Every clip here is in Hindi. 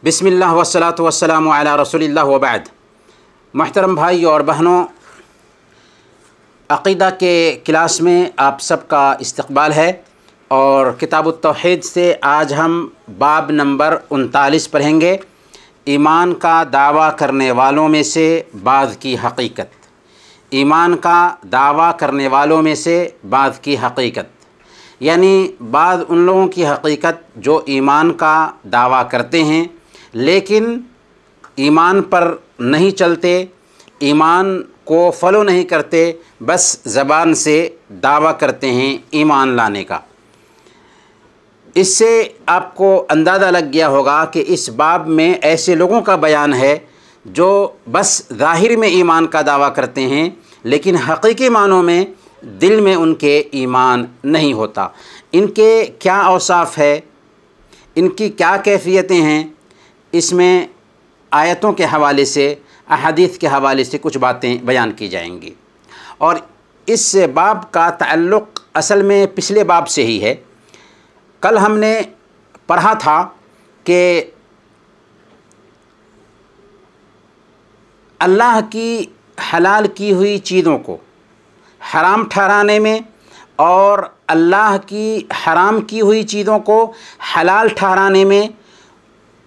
बिस्मिल्लाह वस्सलातु वस्सलामु अला रसूलिल्लाह व बाद। मोहतरम भाई और बहनों, अक़ीदा के क्लास में आप सबका इस्तक़बाल है और किताबुत तौहीद से आज हम बाब नंबर 39 पढ़ेंगे। ईमान का दावा करने वालों में से बाज़ की हकीकत। ईमान का दावा करने वालों में से बाज़ की हकीकत यानी बाज़ उन लोगों की हकीकत जो ईमान का दावा करते हैं लेकिन ईमान पर नहीं चलते, ईमान को फॉलो नहीं करते, बस ज़बान से दावा करते हैं ईमान लाने का। इससे आपको अंदाज़ा लग गया होगा कि इस बाब में ऐसे लोगों का बयान है जो बस ज़ाहिर में ईमान का दावा करते हैं लेकिन हकीकी मानों में दिल में उनके ईमान नहीं होता। इनके क्या औसाफ़ है, इनकी क्या कैफ़ियतें हैं, इसमें आयतों के हवाले से, अहादीस के हवाले से कुछ बातें बयान की जाएंगी। और इस बाब का ताल्लुक़ असल में पिछले बाब से ही है। कल हमने पढ़ा था कि अल्लाह की हलाल की हुई चीज़ों को हराम ठहराने में और अल्लाह की हराम की हुई चीज़ों को हलाल ठहराने में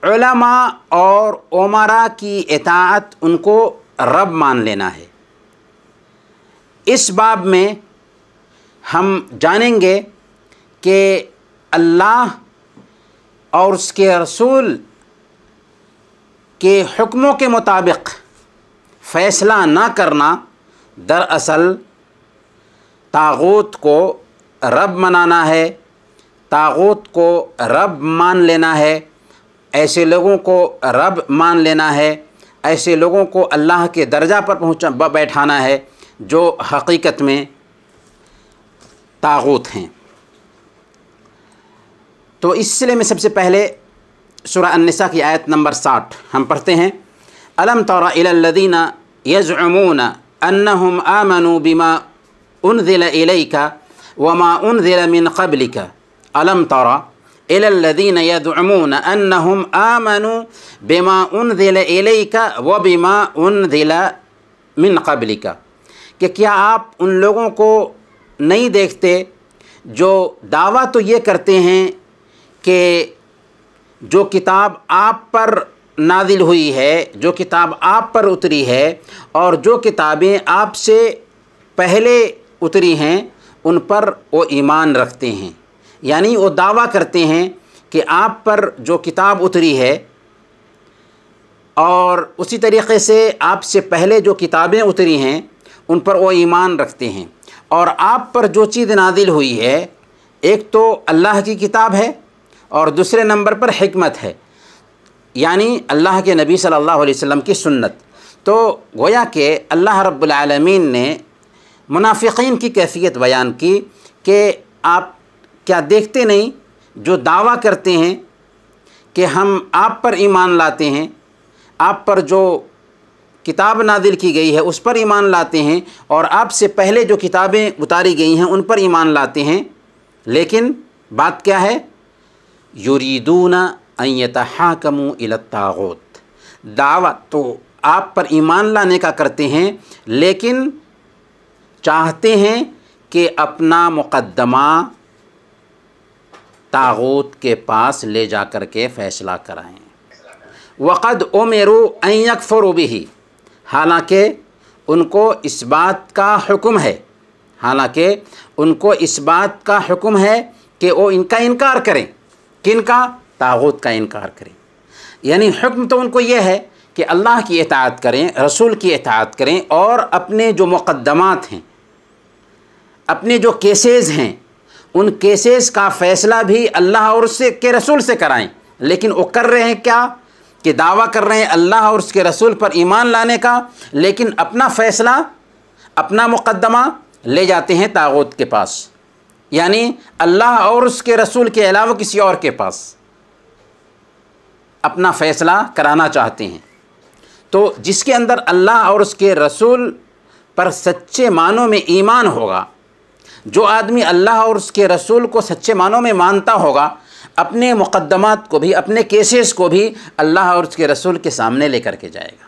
उलमा और उमरा की इताअत, उनको रब मान लेना है। इस बाब में हम जानेंगे कि अल्लाह और उसके रसूल के हुक्मों के मुताबिक फ़ैसला ना करना दरअसल तागूत को रब मनाना है, तागूत को रब मान लेना है, ऐसे लोगों को रब मान लेना है, ऐसे लोगों को अल्लाह के दर्जा पर बैठाना है जो हकीकत में तागूत हैं। तो इस सिलसिले में सबसे पहले सूरह अन-निसा की आयत नंबर 60 हम पढ़ते हैं। अलम तरा इलल्लज़ीना यज़उमूना अन्नहुम आमनू बिमा उन्ज़िला इलैका वमा उन्ज़िला मिन क़ब्लिका अलम तरा इलल्लज़ीना यज़उमूना अन्नहुम आमनू बिमा उन्ज़िला इलैका व बिमा उन्ज़िला मिन क़ब्लिका, कि क्या आप उन लोगों को नहीं देखते जो दावा तो ये करते हैं कि जो किताब आप पर नाजिल हुई है, जो किताब आप पर उतरी है और जो किताबें आपसे पहले उतरी हैं उन पर वो ईमान रखते हैं। यानी वो दावा करते हैं कि आप पर जो किताब उतरी है और उसी तरीक़े से आपसे पहले जो किताबें उतरी हैं उन पर वो ईमान रखते हैं। और आप पर जो चीज़ नाजिल हुई है, एक तो अल्लाह की किताब है और दूसरे नंबर पर हिकमत है, यानी अल्लाह के नबी सल्लल्लाहु अलैहि वसल्लम की सुन्नत। तो गोया कि अल्लाह रब्बुल आलमीन ने मुनाफिकीन की कैफियत बयान की कि आप क्या देखते नहीं जो दावा करते हैं कि हम आप पर ईमान लाते हैं, आप पर जो किताब नाजिल की गई है उस पर ईमान लाते हैं और आपसे पहले जो किताबें उतारी गई हैं उन पर ईमान लाते हैं, लेकिन बात क्या है, युरीदूना अन यतहाकमू इला तागूत। दावा तो आप पर ईमान लाने का करते हैं लेकिन चाहते हैं कि अपना मुक़द्दमा तागूत के पास ले जा कर के फ़ैसला कराएँ। वक़द उमिरू अन यकफ़ुरू बिही, हालांकि उनको इस बात का हुक्म है, हालांकि उनको इस बात का हुक्म है कि वो इनका इनकार करें। किनका? तागूत का इनकार करें। यानी हुक्म तो उनको ये है कि अल्लाह की इताअत करें, रसूल की इताअत करें और अपने जो मुक़द्दमात हैं, अपने जो केसेस हैं, उन केसेस का फ़ैसला भी अल्लाह और उसके के रसूल से कराएं। लेकिन वो कर रहे हैं क्या कि दावा कर रहे हैं अल्लाह और उसके रसूल पर ईमान लाने का, लेकिन अपना फ़ैसला, अपना मुक़द्दमा ले जाते हैं तागूत के पास, यानी अल्लाह और उसके रसूल के अलावा किसी और के पास अपना फ़ैसला कराना चाहते हैं। तो जिसके अंदर अल्लाह और उसके रसूल पर सच्चे मानों में ईमान होगा, जो आदमी अल्लाह और उसके रसूल को सच्चे मानों में मानता होगा, अपने मुक़द्दमात को भी, अपने केसेस को भी अल्लाह और उसके रसूल के सामने लेकर के जाएगा,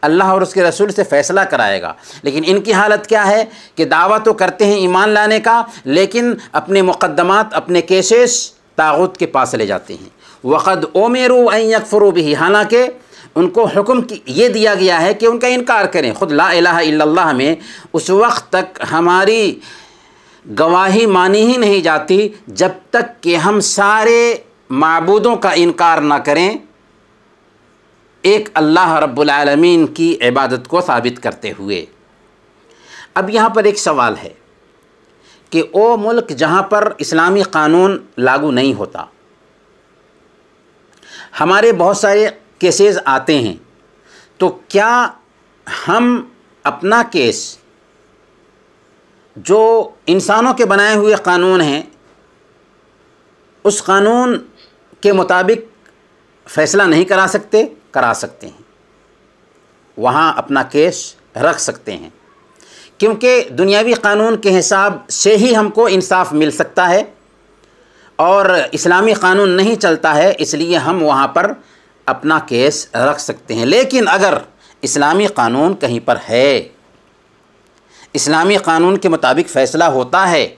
अल्लाह और उसके रसूल से फ़ैसला कराएगा। लेकिन इनकी हालत क्या है कि दावा तो करते हैं ईमान लाने का, लेकिन अपने मुक़द्दमात, अपने केसेस ताग़ूत के पास ले जाते हैं। वक़द उमिरू अन यकफ़ुरू बिही, हालांकि उनको हुक्म ये दिया गया है कि उनका इनकार करें। ख़ुद ला इलाहा इल्लल्लाह में उस वक्त तक हमारी गवाही मानी ही नहीं जाती जब तक कि हम सारे माबूदों का इनकार ना करें, एक अल्लाह रब्बुल आलमीन की इबादत को साबित करते हुए। अब यहाँ पर एक सवाल है कि वो मुल्क जहाँ पर इस्लामी क़ानून लागू नहीं होता, हमारे बहुत सारे केसेस आते हैं, तो क्या हम अपना केस जो इंसानों के बनाए हुए क़ानून हैं उस क़ानून के मुताबिक फ़ैसला नहीं करा सकते? करा सकते हैं, वहाँ अपना केस रख सकते हैं, क्योंकि दुनियावी क़ानून के हिसाब से ही हमको इंसाफ मिल सकता है और इस्लामी क़ानून नहीं चलता है, इसलिए हम वहाँ पर अपना केस रख सकते हैं। लेकिन अगर इस्लामी क़ानून कहीं पर है, इस्लामी क़ानून के मुताबिक फ़ैसला होता है,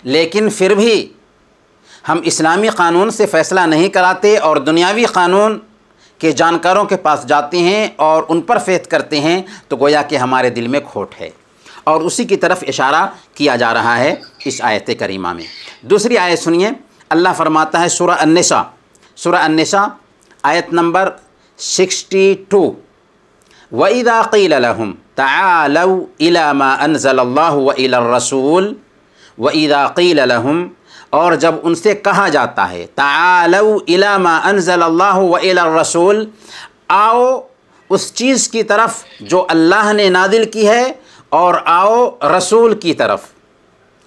लेकिन फिर भी हम इस्लामी क़ानून से फ़ैसला नहीं कराते और दुनियावी क़ानून के जानकारों के पास जाते हैं और उन पर फ़ैत करते हैं, तो गोया कि हमारे दिल में खोट है। और उसी की तरफ इशारा किया जा रहा है इस आयत करीमा में। दूसरी आयत सुनिए, अल्लाह फरमाता है सूरह अन्निसा आयत नंबर 62, वइज़ा क़ील लहुम तआलौ इला मा अनज़लल्लाहु व इलर रसूल वइज़ा क़ील लहुम, और जब उनसे कहा जाता है तआलौ इला मा अनज़लल्लाहु व इलर रसूल, आओ उस चीज़ की तरफ जो अल्लाह ने नादिल की है और आओ रसूल की तरफ,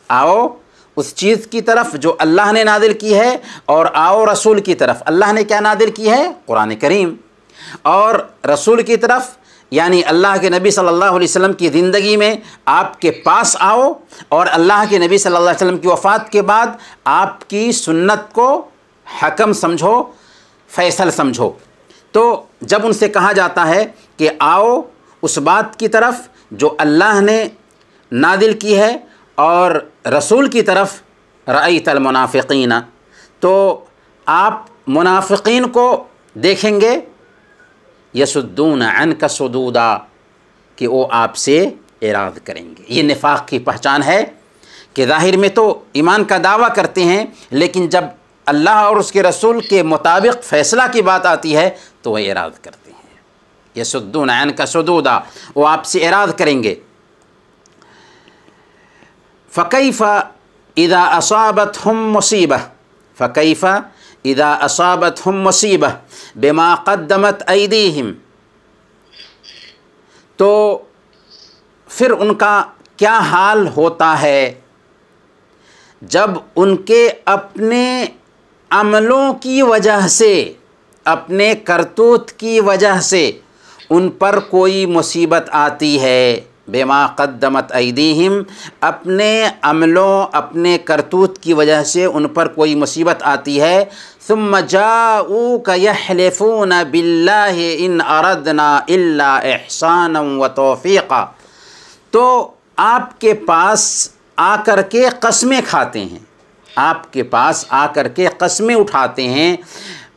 आओ उस चीज़ की तरफ जो अल्लाह ने नादिल की है और आओ रसूल की तरफ। अल्लाह ने क्या नादिल की है? कुरान करीम। और रसूल की तरफ यानी अल्लाह के नबी सल्लल्लाहु अलैहि वसल्लम की ज़िंदगी में आपके पास आओ और अल्लाह के नबी सल्लल्लाहु अलैहि वसल्लम की वफ़ात के बाद आपकी सुन्नत को हकम समझो, फ़ैसल समझो। तो जब उनसे कहा जाता है कि आओ उस बात की तरफ जो अल्लाह ने नादिल की है और रसूल की तरफ, रअयतल मुनाफ़िक़ीन, तो आप मुनाफ़िक़ीन को देखेंगे, यसुद्दून अन्का सुदूदा, कि वो आपसे इराद करेंगे। ये निफाक़ की पहचान है कि ज़ाहिर में तो ईमान का दावा करते हैं, लेकिन जब अल्लाह और उसके रसूल के मुताबिक फ़ैसला की बात आती है तो वह इराद करते हैं। यसुद्दून अन्का सुदूदा, वो आपसे इराद करेंगे। फ़कैफ़ा इज़ा असाबतहुम मुसीबह, फ़कैफ़ा इज़ा असाबतहुम मुसीबह बिमा क़द्दमत ऐदीहिम, तो फिर उनका क्या हाल होता है जब उनके अपने अमलों की वजह से, अपने करतूत की वजह से उन पर कोई मुसीबत आती है। बेमा क़द्दमत ऐदीहिम, अपने अमलों, अपने करतूत की वजह से उन पर कोई मुसीबत आती है। सुम्मा जाऊका यहलिफून बिल्लाहि इन अरदना इल्ला इहसानन व तौफ़ीक़ा, तो आपके पास आकर के कस्में खाते हैं, आपके पास आकर के कस्में उठाते हैं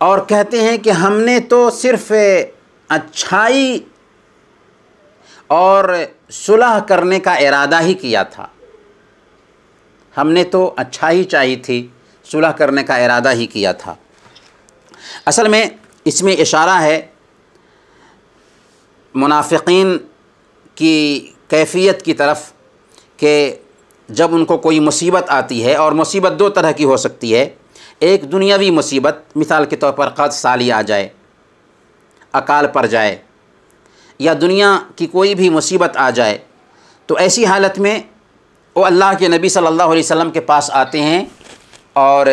और कहते हैं कि हमने तो सिर्फ़ अच्छाई और सुलह करने का इरादा ही किया था, हमने तो अच्छाई चाहिए थी, सुलह करने का इरादा ही किया था। असल में इसमें इशारा है मुनाफ़िक़ीन की कैफ़ियत की तरफ कि जब उनको कोई मुसीबत आती है, और मुसीबत दो तरह की हो सकती है, एक दुनियावी मुसीबत, मिसाल के तौर पर क़हत साली आ जाए, अकाल पड़ जाए, या दुनिया की कोई भी मुसीबत आ जाए, तो ऐसी हालत में वो अल्लाह के नबी सल्लल्लाहु अलैहि वसल्लम के पास आते हैं और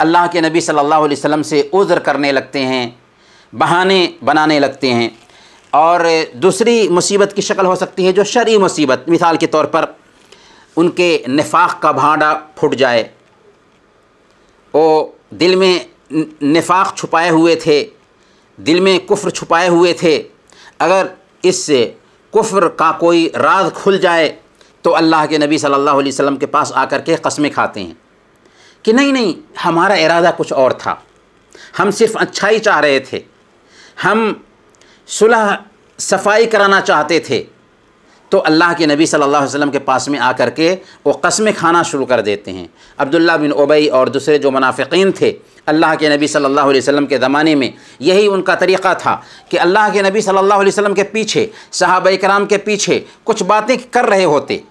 अल्लाह के नबी सल्लल्लाहु अलैहि वसल्लम से उज़्र करने लगते हैं, बहाने बनाने लगते हैं। और दूसरी मुसीबत की शक्ल हो सकती है जो शरई मुसीबत, मिसाल के तौर पर उनके निफाक़ का भांडा फूट जाए, दिल में निफाक छुपाए हुए थे, दिल में कुफ्र छुपाए हुए थे, अगर इस कुफ्र का कोई राज खुल जाए तो अल्लाह के नबी सल्लल्लाहु अलैहि वसल्लम के पास आकर के कस्में खाते हैं कि नहीं नहीं, हमारा इरादा कुछ और था, हम सिर्फ अच्छाई चाह रहे थे, हम सुलह सफाई कराना चाहते थे। तो अल्लाह के नबी सल्लल्लाहु अलैहि वसल्लम के पास में आकर के वो कस्में खाना शुरू कर देते हैं। अब्दुल्ला बिन उबई और दूसरे जो मुनाफिकीन थे अल्लाह के नबी सल्लल्लाहु अलैहि वसल्लम के ज़माने में, यही उनका तरीक़ा था कि अल्लाह के नबी सल्लल्लाहु अलैहि वसल्लम के पीछे, सहाबा इकराम के पीछे कुछ बातें कर रहे होते,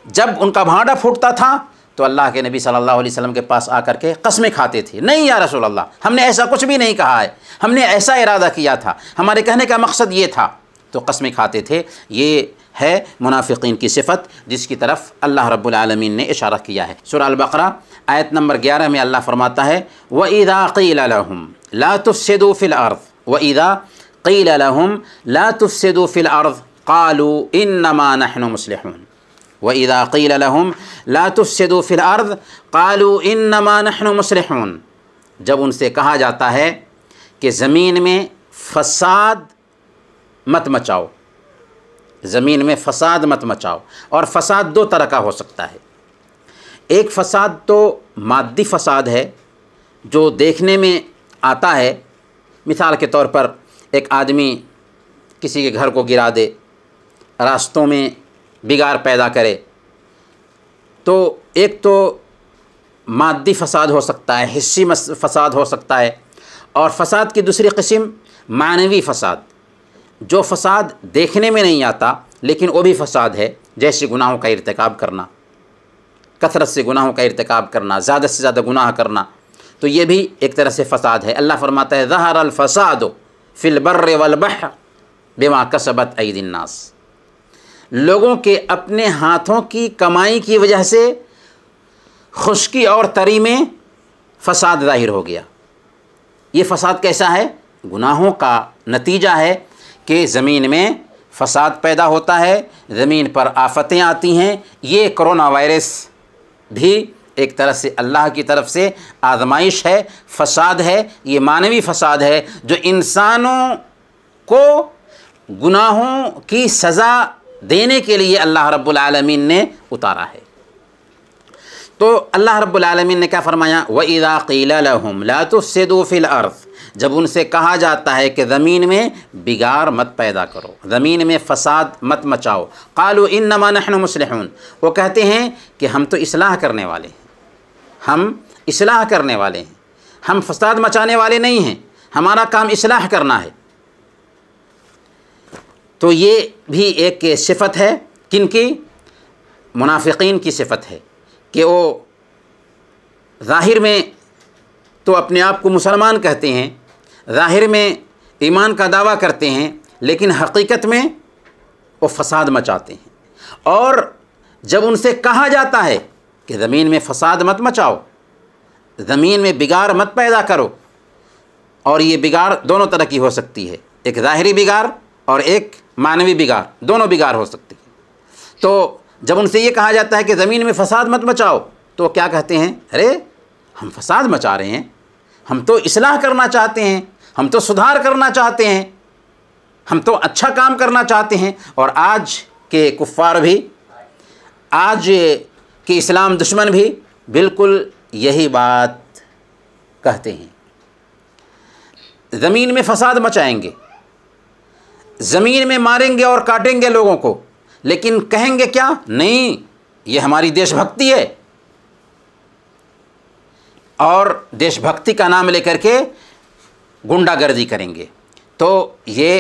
जब उनका भांडा फूटता था तो अल्लाह के नबी सल्लल्लाहु अलैहि वसल्लम के पास आकर के कस्में खाते थे, नहीं या रसूल अल्लाह, हमने ऐसा कुछ भी नहीं कहा है, हमने ऐसा इरादा किया था, हमारे कहने का मकसद ये था। तो कस्में खाते थे। ये है मुनाफिकीन की सिफ़त जिसकी तरफ अल्लाह रब्बुल आलमीन ने इशारा किया है। सूरह अल-बक़रा आयत नंबर 11 में अल्लाह फरमाता है, व इज़ा क़ील लहुम ला तुफ़सिदू फ़िल अर्ज़, व इज़ा क़ील लहुम ला तुफ़सिदू फ़िल अर्ज़ क़ालू इन्नमा नहनु मुस्लिहून, व इज़ा क़ील लहुम ला तुफ़सिदू फ़िल अर्ज़ क़ालू इन्नमा नहनु मुस्लिहून, जब उनसे कहा जाता है कि ज़मीन में फ़साद मत मचाओ, ज़मीन में फ़साद मत मचाओ। और फ़साद दो तरह का हो सकता है, एक फ़साद तो मादी फ़साद है जो देखने में आता है, मिसाल के तौर पर एक आदमी किसी के घर को गिरा दे, रास्तों में बिगाड़ पैदा करे, तो एक तो मादी फ़साद हो सकता है, हिस्सी फ़साद हो सकता है। और फ़साद की दूसरी किस्म मानवी फ़साद, जो फ़साद देखने में नहीं आता लेकिन वो भी फ़साद है, जैसे गुनाहों का इर्तिकाब करना, कसरत से गुनाहों का इर्तिकाब करना, ज़्यादा से ज़्यादा गुनाह करना, तो ये भी एक तरह से फ़साद है। अल्लाह फरमाता है ज़हरल फ़सादु फ़िल बर्रि वल बहर बिमा कसबत ऐदिन नास, लोगों के अपने हाथों की कमाई की वजह से खुश्की और तरी में फ़साद ज़ाहिर हो गया। ये फ़साद कैसा है? गुनाहों का नतीजा है कि ज़मीन में फ़साद पैदा होता है, ज़मीन पर आफ़तें आती हैं। ये कोरोना वायरस भी एक तरह से अल्लाह की तरफ से आज़माइश है, फ़साद है, ये मानवी फ़साद है जो इंसानों को गुनाहों की सज़ा देने के लिए अल्लाह रब्बुल आलमीन ने उतारा है। तो अल्लाह रब्बुल आलमीन ने क्या फ़रमाया? व इज़ा क़ील लहुम ला तुफ़सिदू फ़िल अर्ज़, जब उनसे कहा जाता है कि ज़मीन में बिगाड़ मत पैदा करो, ज़मीन में फ़साद मत मचाओ, क़ालू इन्नमा नहनु मुस्लिहून, वो कहते हैं कि हम तो इस्लाह करने वाले हैं, हम इस्लाह करने वाले हैं, हम फ़साद मचाने वाले नहीं हैं, हमारा काम इस्लाह करना है। तो ये भी एक सिफ़त है किनकी? मुनाफिकीन की सिफ़त है कि वो ज़ाहिर में तो अपने आप को मुसलमान कहते हैं, ज़ाहिर में ईमान का दावा करते हैं, लेकिन हकीकत में वो फ़साद मचाते हैं। और जब उनसे कहा जाता है कि ज़मीन में फ़साद मत मचाओ, ज़मीन में बिगाड़ मत पैदा करो, और ये बिगाड़ दोनों तरह की हो सकती है, एक ज़ाहिरी बिगाड़ और एक मानवी बिगाड़, दोनों बिगाड़ हो सकती है। तो जब उनसे ये कहा जाता है कि ज़मीन में फ़साद मत मचाओ, तो क्या कहते हैं? अरे हम फ़साद मचा रहे हैं, हम तो इस्लाह करना चाहते हैं, हम तो सुधार करना चाहते हैं, हम तो अच्छा काम करना चाहते हैं। और आज के कुफ़ार भी, आज के इस्लाम दुश्मन भी बिल्कुल यही बात कहते हैं। ज़मीन में फ़साद मचाएंगे, ज़मीन में मारेंगे और काटेंगे लोगों को, लेकिन कहेंगे क्या? नहीं, ये हमारी देशभक्ति है, और देशभक्ति का नाम लेकर के गुंडागर्दी करेंगे। तो ये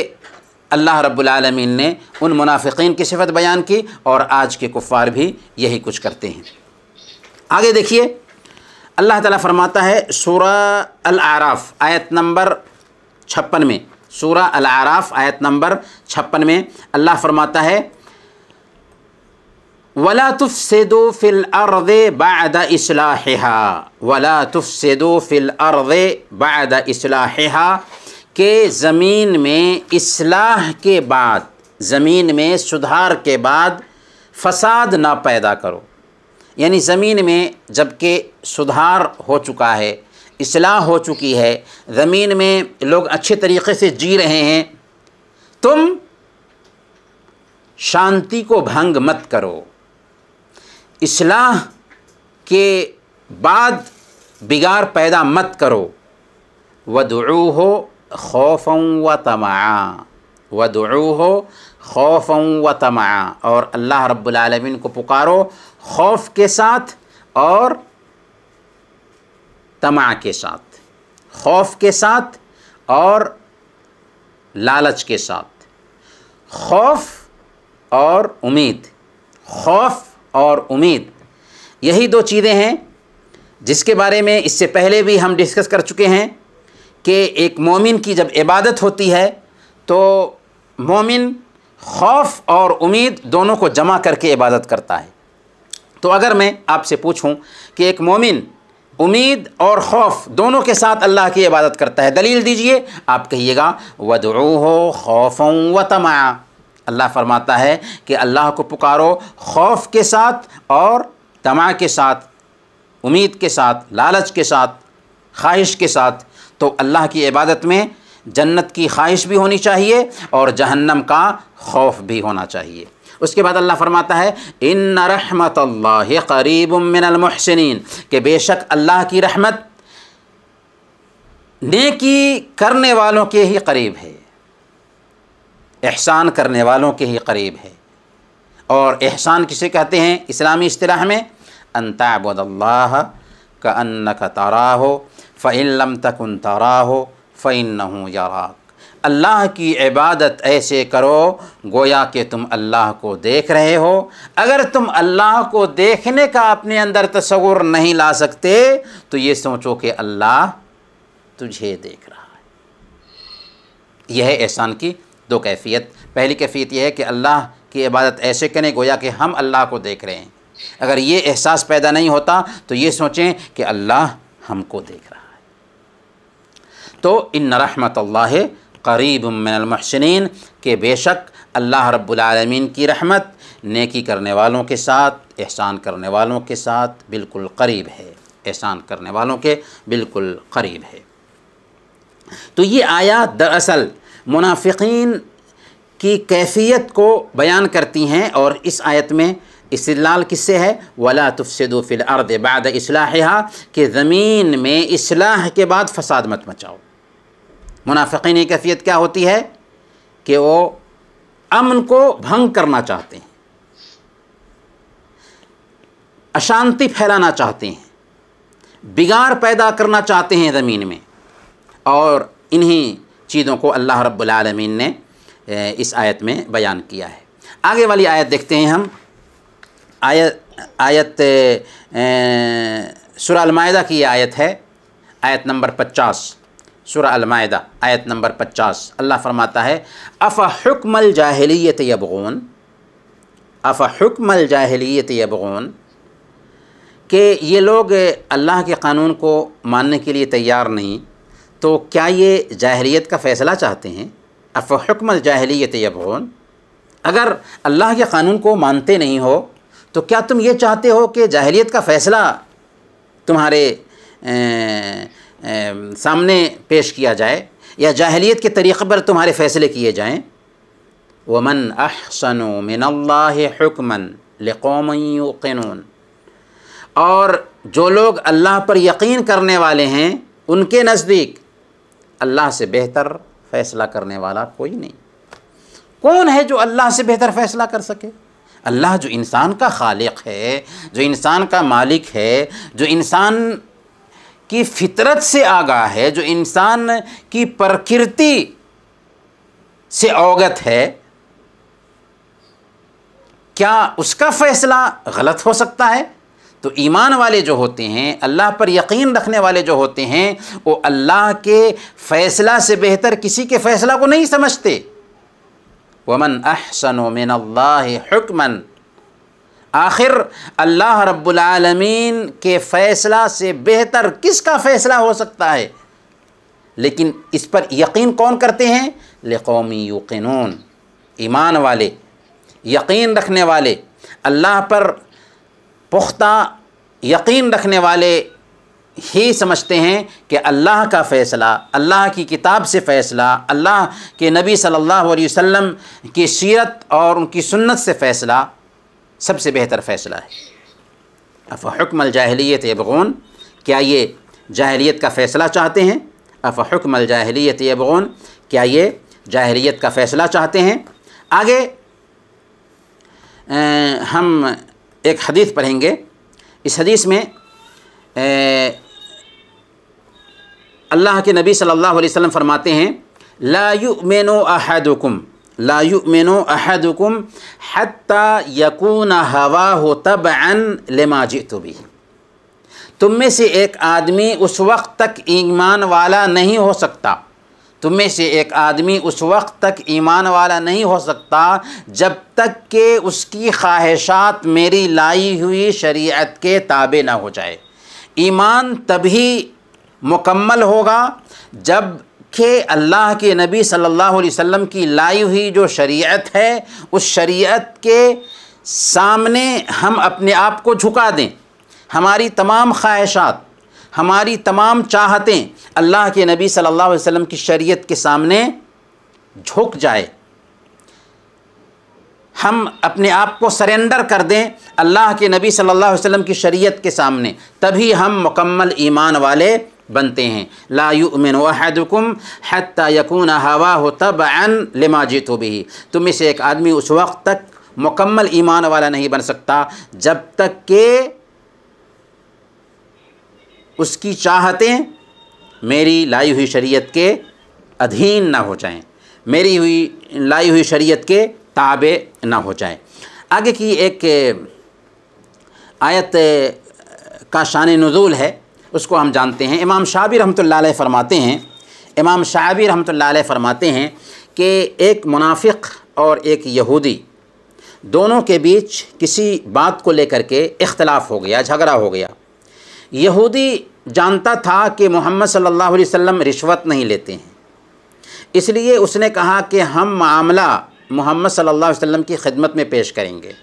अल्लाह रब्बुल आलमीन ने उन मुनाफिकीन की सिफ़त बयान की, और आज के कुफ़ार भी यही कुछ करते हैं। आगे देखिए, अल्लाह ताला फरमाता है सूरह अल-आराफ आयत नंबर 56 में, सूरह अल-आराफ आयत नंबर 56 में अल्लाह फरमाता है वला तुफ़सिदू फ़िल अर्ज़ि बअद इस्लाहिहा, वला तुफ़सिदू फ़िल अर्ज़ि बअद इस्लाहिहा, के ज़मीन में इस्लाह के बाद, ज़मीन में सुधार के बाद फ़साद ना पैदा करो। यानी ज़मीन में जबकि सुधार हो चुका है, इस्लाह हो चुकी है, ज़मीन में लोग अच्छे तरीक़े से जी रहे हैं, तुम शांति को भंग मत करो। इस्लाह के बाद बिगाड़ पैदा मत करो। वदऊहु खौफन व तमआ, वदऊहु खौफन व तमआ, और अल्लाह रब्बुल आलमीन को पुकारो खौफ के साथ और तमा के साथ, खौफ के साथ और लालच के साथ। खौफ और उम्मीद, खौफ और उम्मीद, यही दो चीज़ें हैं जिसके बारे में इससे पहले भी हम डिस्कस कर चुके हैं कि एक मोमिन की जब इबादत होती है तो मोमिन खौफ और उम्मीद दोनों को जमा करके इबादत करता है। तो अगर मैं आपसे पूछूं कि एक मोमिन उम्मीद और खौफ दोनों के साथ अल्लाह की इबादत करता है, दलील दीजिए, आप कहिएगा वदऊहु खौफन व तमआ। अल्लाह फरमाता है कि अल्लाह को पुकारो खौफ के साथ और तमा के साथ, उम्मीद के साथ, लालच के साथ, ख्वाहिश के साथ। तो अल्लाह की इबादत में जन्नत की ख्वाहिश भी होनी चाहिए और जहन्नम का खौफ भी होना चाहिए। उसके बाद अल्लाह फरमाता है इन्ना रहमतल्लाहि करीबुम मिनल मुहसिनीन, कि बेशक अल्लाह की रहमत नेकी करने वालों के ही करीब है, एहसान करने वालों के ही करीब है। और एहसान किसे कहते हैं इस्लामी इस्तिलाह में? अन तअबुदल्लाह कअन्नका तराहु फ़इन लम तकुन तराहु फ़इन्नहु यराक। अल्लाह की इबादत ऐसे करो गोया कि तुम अल्लाह को देख रहे हो। अगर तुम अल्लाह को देखने का अपने अंदर तसव्वुर नहीं ला सकते तो ये सोचो कि अल्लाह तुझे देख रहा है। यह है एहसान की दो कैफियत। पहली कैफियत यह है कि अल्लाह की इबादत ऐसे करें गोया कि हम अल्लाह को देख रहे हैं। अगर ये एहसास पैदा नहीं होता तो ये सोचें कि अल्लाह हमको देख रहा है। तो इन्न रहमतल्लाहि करीबुम मिनल मुहसिनीन, के बेशक अल्लाह रब्बुल आलमीन की रहमत नेकी करने वालों के साथ, एहसान करने वालों के साथ बिल्कुल करीब है, एहसान करने वालों के बिल्कुल करीब है। तो ये आयत दरअसल मुनाफिकीन की कैफियत को बयान करती हैं और इस आयत में इस्तिदलाल किससे है? वला तुफसिदू फिल अर्द बाद इस्लाहिहा, कि ज़मीन में इस्लाह के बाद फ़साद मत मचाओ। मुनाफिकीन की कैफियत क्या होती है कि वो अमन को भंग करना चाहते हैं, अशांति फैलाना चाहते हैं, बिगाड़ पैदा करना चाहते हैं ज़मीन में। और इन्हीं चीज़ों को अल्लाह रब्बुल आलमीन ने इस आयत में बयान किया है। आगे वाली आयत देखते हैं हम। आयत सूरह अल-माइदा की आयत है, आयत नंबर 50, सूरह अल-माइदा आयत नंबर 50। अल्लाह फरमाता है अफ़ हुक्मल जाहिलियत यबग़ून, अफ़ हुक्मल जाहिलियत यबग़ून, कि ये लोग अल्लाह के क़ानून को मानने के लिए तैयार नहीं, तो क्या ये जाहिलियत का फ़ैसला चाहते हैं? अफ़ हुक्मल जाहिलियत यबग़ून, अगर अल्लाह के क़ानून को मानते नहीं हो तो क्या तुम ये चाहते हो कि जाहिलियत का फ़ैसला तुम्हारे सामने पेश किया जाए या जाहिलियत के तरीक़े पर तुम्हारे फ़ैसले किए जाएँ? वमन अहसनु मिनल्लाहि हुक्मन लिक़ौमिन युक़िनून, और जो लोग अल्लाह पर यकीन करने वाले हैं उनके नज़दीक अल्लाह से बेहतर फ़ैसला करने वाला कोई नहीं। कौन है जो अल्लाह से बेहतर फ़ैसला कर सके? अल्लाह जो इंसान का खालिक है, जो इंसान का मालिक है, जो इंसान की फितरत से आगाह है, जो इंसान की प्रकृति से अवगत है, क्या उसका फ़ैसला गलत हो सकता है? तो ईमान वाले जो होते हैं, अल्लाह पर यकीन रखने वाले जो होते हैं, वो अल्लाह के फ़ैसला से बेहतर किसी के फ़ैसला को नहीं समझते। वमन अहसनु मिनल्लाहि हुक्मन, आखिर अल्लाह रब्बुल आलमीन के फ़ैसला से बेहतर किसका फ़ैसला हो सकता है? लेकिन इस पर यकीन कौन करते हैं? लिक़ौमिन युक़िनून, ईमान वाले, यकीन रखने वाले, अल्लाह पर पुख्ता यकीन रखने वाले ही समझते हैं कि अल्लाह का फ़ैसला, अल्लाह की किताब से फ़ैसला, अल्लाह के नबी सल्लल्लाहु अलैहि वसल्लम की सीरत और उनकी सुन्नत से फ़ैसला सबसे बेहतर फ़ैसला है। अफ़हुक्मल जाहिलियत यबग़ून, क्या ये जाहिलियत का फ़ैसला चाहते हैं? अफ़हुक्मल जाहिलियत यबग़ून, क्या ये जाहिलियत का फ़ैसला चाहते हैं? आगे हम एक हदीस पढ़ेंगे। इस हदीस में अल्लाह के नबी सल्लल्लाहु अलैहि वसल्लम फरमाते हैं, ला युमिनु अहदुकुम हत्ता यकून हवाहु तबअन लिमा जितु बिही। तुम में से एक आदमी उस वक्त तक ईमान वाला नहीं हो सकता, तुम में से एक आदमी उस वक्त तक ईमान वाला नहीं हो सकता जब तक कि उसकी ख्वाहिशात मेरी लाई हुई शरीयत के ताबे ना हो जाए। ईमान तभी मुकम्मल होगा जब कि अल्लाह के नबी सल्लल्लाहु अलैहि वसल्लम की लाई हुई जो शरीयत है, उस शरीयत के सामने हम अपने आप को झुका दें। हमारी तमाम ख्वाहिशात, हमारी तमाम चाहतें अल्लाह के नबी सल्लल्लाहु अलैहि वसल्लम की शरीयत के सामने झुक जाए। हम अपने आप को सरेंडर कर दें अल्लाह के नबी सल्लल्लाहु अलैहि वसल्लम की शरीयत के सामने, तभी हम मुकम्मल ईमान वाले बनते हैं। ला युमिनु अहदुकुम हत्ता यकून हवाहु तबअन लिमा जितु बिही। तुम में से एक आदमी उस वक्त तक मुकम्मल ईमान वाला नहीं बन सकता जब तक कि उसकी चाहतें मेरी लाई हुई शरीयत के अधीन ना हो जाएं, मेरी लाई हुई शरीयत के ताबे ना हो जाए। आगे की एक आयत का शान नुज़ूल है, उसको हम जानते हैं। इमाम शाबी रहमतुल्लाह अलैह फरमाते हैं कि एक मुनाफिक और एक यहूदी दोनों के बीच किसी बात को लेकर के इख्तलाफ हो गया, झगड़ा हो गया। यहूदी जानता था कि मोहम्मद सल्लल्लाहु अलैहि वसल्लम रिश्वत नहीं लेते हैं, इसलिए उसने कहा कि हम मामला मोहम्मद सल्लल्लाहु अलैहि वसल्लम की खिदमत में पेश करेंगे।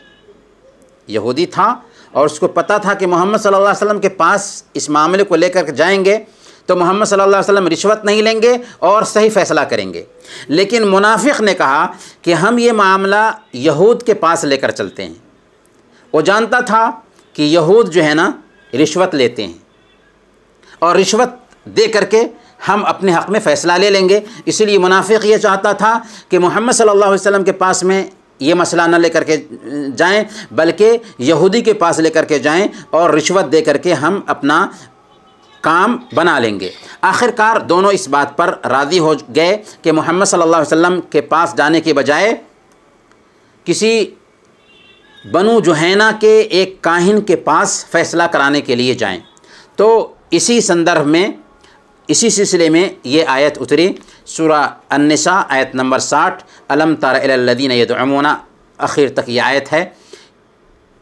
यहूदी था और उसको पता था कि मोहम्मद सल्लल्लाहु अलैहि वसल्लम के पास इस मामले को लेकर जाएंगे तो मोहम्मद सल्लल्लाहु अलैहि वसल्लम रिश्वत नहीं लेंगे और सही फ़ैसला करेंगे। लेकिन मुनाफिक ने कहा कि हम ये मामला यहूद के पास लेकर चलते हैं। वो जानता था कि यहूद जो है ना रिश्वत लेते हैं और रिश्वत दे करके हम अपने हक़ में फ़ैसला ले लेंगे। इसीलिए मुनाफिक ये चाहता था कि मोहम्मद सल्लल्लाहु अलैहि वसल्लम के पास में ये मसला न लेकर के जाएं, बल्कि यहूदी के पास लेकर के जाएं और रिश्वत दे करके हम अपना काम बना लेंगे। आखिरकार दोनों इस बात पर राज़ी हो गए कि मोहम्मद सल्लल्लाहु अलैहि वसल्लम के पास जाने के बजाय किसी बनु जुहैना के एक काहिन के पास फ़ैसला कराने के लिए जाएं। तो इसी संदर्भ में, इसी सिलसिले में ये आयत उतरी, सूरा अन्निसा आयत नंबर 60, अलम तरा इलल लज़ीना यदउमूना, आखिर तक ये आयत है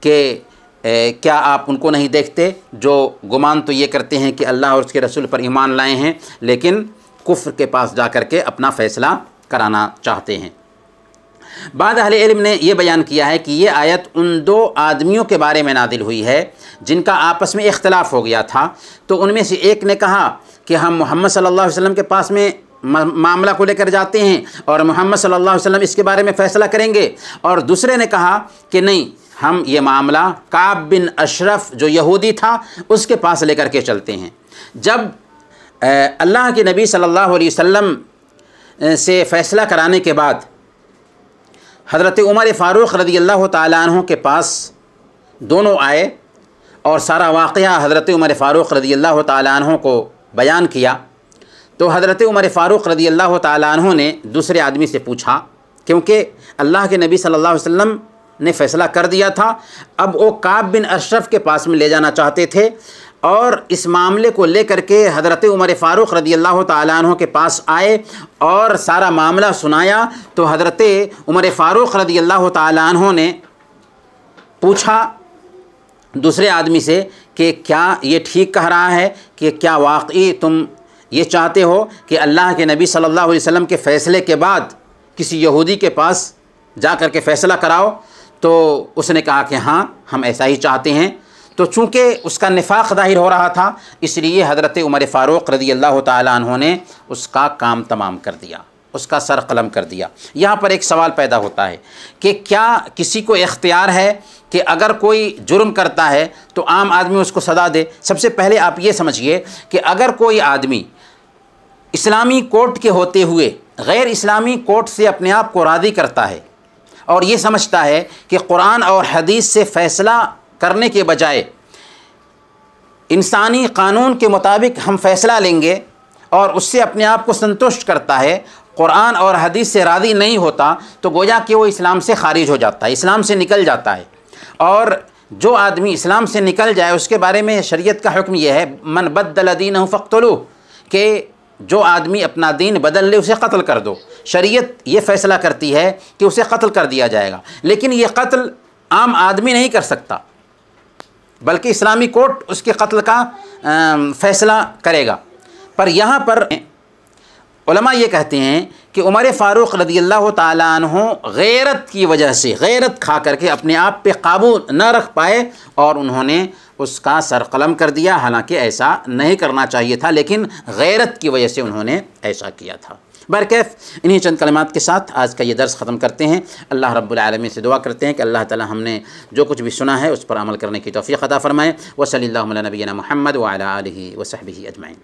कि क्या आप उनको नहीं देखते जो गुमान तो ये करते हैं कि अल्लाह और उसके रसूल पर ईमान लाए हैं, लेकिन कुफ्र के पास जा कर के अपना फ़ैसला कराना चाहते हैं। बाद अहले इल्म ने यह बयान किया है कि ये आयत उन दो आदमियों के बारे में नादिल हुई है जिनका आपस में इख्तलाफ हो गया था। तो उनमें से एक ने कहा कि हम मोहम्मद सल्लल्लाहु अलैहि वसल्लम के पास में मामला को लेकर जाते हैं और मोहम्मद सल्लल्लाहु अलैहि वसल्लम इसके बारे में फ़ैसला करेंगे। और दूसरे ने कहा कि नहीं, हम ये मामला काब बिन अशरफ जो यहूदी था उसके पास लेकर के चलते हैं। जब अल्लाह के नबी सल्लल्लाहु अलैहि वसल्लम से फ़ैसला कराने के बाद हज़रत उमर फ़ारूक़ रज़ियल्लाहु ताला अन्हु के पास दोनों आए और सारा वाक़या हज़रत उमर फ़ारूक़ रज़ियल्लाहु ताला अन्हु को बयान किया। तो हज़रत उमर फ़ारूक़ रज़ियल्लाहु ताला अन्हु ने दूसरे आदमी से पूछा, क्योंकि अल्लाह के नबी सल्लल्लाहु अलैहि वसल्लम ने फ़ैसला कर दिया था, अब वो काब बिन अशरफ के पास में ले जाना चाहते थे और इस मामले को लेकर के हज़रत उमर फ़ारूक़ रज़ियल्लाहु ताला अन्हु के पास आए और सारा मामला सुनाया। तो हज़रत उमर फ़ारूक़ रज़ियल्लाहु ताला अन्हु ने पूछा दूसरे आदमी से कि क्या ये ठीक कह रहा है कि क्या वाकई तुम ये चाहते हो कि अल्लाह के नबी सल्लल्लाहु अलैहि वसल्लम के फ़ैसले के बाद किसी यहूदी के पास जा कर के फ़ैसला कराओ? तो उसने कहा कि हाँ, हम ऐसा ही चाहते हैं। तो चूँकि उसका निफाक ज़ाहिर हो रहा था, इसलिए हज़रत उमर फ़ारूक रज़ी अल्लाह ताला अन्हु ने उसका काम तमाम कर दिया, उसका सर कलम कर दिया। यहाँ पर एक सवाल पैदा होता है कि क्या किसी को इख्तियार है कि अगर कोई जुर्म करता है तो आम आदमी उसको सज़ा दे? सबसे पहले आप ये समझिए कि अगर कोई आदमी इस्लामी कोर्ट के होते हुए गैर इस्लामी कोर्ट से अपने आप को राज़ी करता है और ये समझता है कि कुरान और हदीस से फ़ैसला करने के बजाय इंसानी कानून के मुताबिक हम फ़ैसला लेंगे और उससे अपने आप को संतुष्ट करता है, कुरान और हदीस से राज़ी नहीं होता, तो गोया कि वो इस्लाम से खारिज हो जाता है, इस्लाम से निकल जाता है। और जो आदमी इस्लाम से निकल जाए उसके बारे में शरीयत का हुक्म यह है, मन बद्दल दीनहु फ़क़्तुलूहु, कि जो आदमी अपना दीन बदल ले उसे कत्ल कर दो। शरीयत ये फ़ैसला करती है कि उसे कत्ल कर दिया जाएगा, लेकिन ये कत्ल आम आदमी नहीं कर सकता, बल्कि इस्लामी कोर्ट उसके कत्ल का फ़ैसला करेगा। पर यहाँ पर उलमा ये कहते हैं कि उमर फ़ारूक रज़ी अल्लाह ताला अन्हु गैरत की वजह से, गैरत खा करके अपने आप पे काबू न रख पाए और उन्होंने उसका सर कलम कर दिया। हालांकि ऐसा नहीं करना चाहिए था, लेकिन गैरत की वजह से उन्होंने ऐसा किया था। बहरकैफ इन्हीं चंद कलिमात के साथ आज का ये दर्स ख़त्म करते हैं। अल्लाह रब्बुल आलमीन से दुआ करते हैं कि अल्लाह ताला हमने जो कुछ भी सुना है उस पर अमल करने की तौफ़ीक़ अता फ़रमाए। व सल्लल्लाहु अला नबिय्यिना मुहम्मद व अला आलिहि व सहबिही अजमईन।